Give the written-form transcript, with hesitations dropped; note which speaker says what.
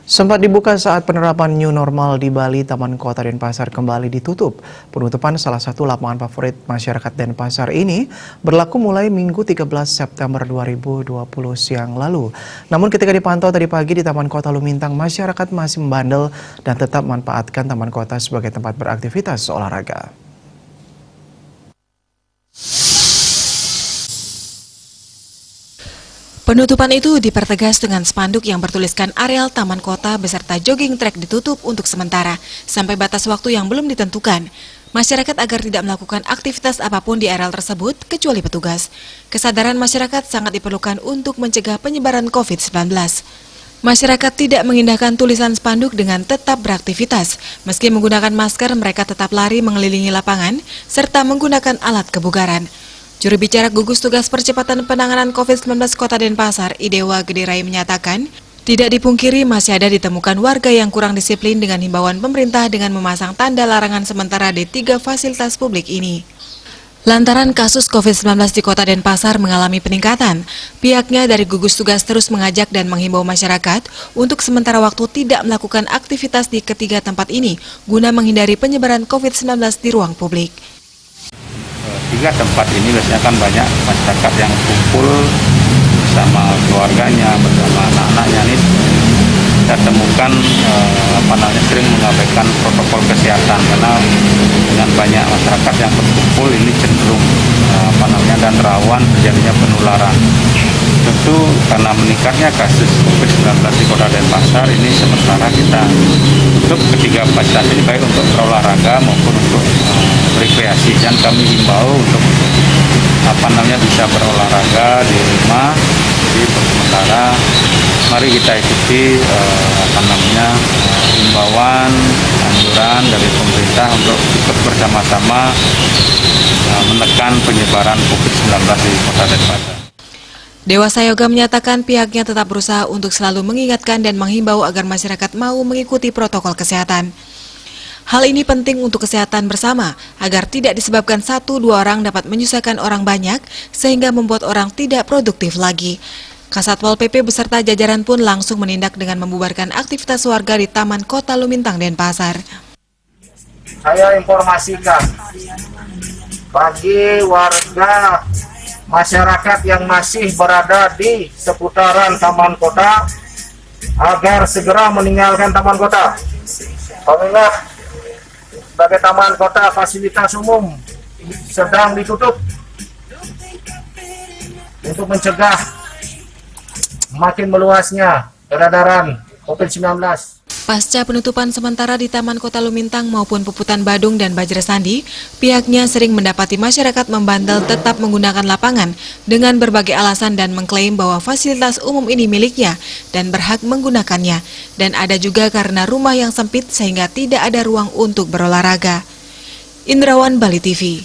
Speaker 1: Sempat dibuka saat penerapan new normal di Bali, Taman Kota Denpasar kembali ditutup. Penutupan salah satu lapangan favorit masyarakat Denpasar ini berlaku mulai Minggu 13 September 2020 siang lalu. Namun ketika dipantau tadi pagi di Taman Kota Lumintang, masyarakat masih membandel dan tetap memanfaatkan Taman Kota sebagai tempat beraktivitas olahraga.
Speaker 2: Penutupan itu dipertegas dengan spanduk yang bertuliskan areal Taman Kota beserta jogging track ditutup untuk sementara sampai batas waktu yang belum ditentukan. Masyarakat agar tidak melakukan aktivitas apapun di areal tersebut kecuali petugas. Kesadaran masyarakat sangat diperlukan untuk mencegah penyebaran COVID-19. Masyarakat tidak mengindahkan tulisan spanduk dengan tetap beraktivitas. Meski menggunakan masker, mereka tetap lari mengelilingi lapangan serta menggunakan alat kebugaran. Juru bicara Gugus Tugas Percepatan Penanganan COVID-19 Kota Denpasar, Idewa Gedirai menyatakan, tidak dipungkiri masih ada ditemukan warga yang kurang disiplin dengan himbauan pemerintah dengan memasang tanda larangan sementara di 3 fasilitas publik ini. Lantaran kasus COVID-19 di Kota Denpasar mengalami peningkatan, pihaknya dari Gugus Tugas terus mengajak dan menghimbau masyarakat untuk sementara waktu tidak melakukan aktivitas di ketiga tempat ini guna menghindari penyebaran COVID-19 di ruang publik.
Speaker 3: 3 tempat ini biasanya kan banyak masyarakat yang kumpul bersama keluarganya, bersama anak-anaknya. Ini kita temukan sering mengabaikan protokol kesehatan karena dengan banyak masyarakat yang berkumpul ini cenderung dan rawan terjadinya penularan. Tentu karena meningkatnya kasus COVID-19 di Kota Denpasar ini sementara kita tutup ketiga fasilitas ini baik untuk berolahraga maupun untuk rekreasi, dan kami himbau untuk bisa berolahraga di rumah. Jadi sementara mari kita ikuti himbauan anjuran dari pemerintah untuk ikut bersama-sama menekan penyebaran COVID-19 di Kota Denpasar.
Speaker 2: Dewasa Yoga menyatakan pihaknya tetap berusaha untuk selalu mengingatkan dan menghimbau agar masyarakat mau mengikuti protokol kesehatan. Hal ini penting untuk kesehatan bersama, agar tidak disebabkan 1-2 orang dapat menyusahkan orang banyak, sehingga membuat orang tidak produktif lagi. Kasatpol PP beserta jajaran pun langsung menindak dengan membubarkan aktivitas warga di Taman Kota Lumintang, Denpasar.
Speaker 4: Saya informasikan bagi warga masyarakat yang masih berada di seputaran Taman Kota agar segera meninggalkan Taman Kota. Mengingat sebagai Taman Kota fasilitas umum sedang ditutup untuk mencegah makin meluasnya peredaran COVID-19.
Speaker 2: Pasca penutupan sementara di Taman Kota Lumintang maupun Puputan Badung dan Bajra Sandi, pihaknya sering mendapati masyarakat membandel tetap menggunakan lapangan dengan berbagai alasan dan mengklaim bahwa fasilitas umum ini miliknya dan berhak menggunakannya. Dan ada juga karena rumah yang sempit sehingga tidak ada ruang untuk berolahraga. Indrawan, Bali TV.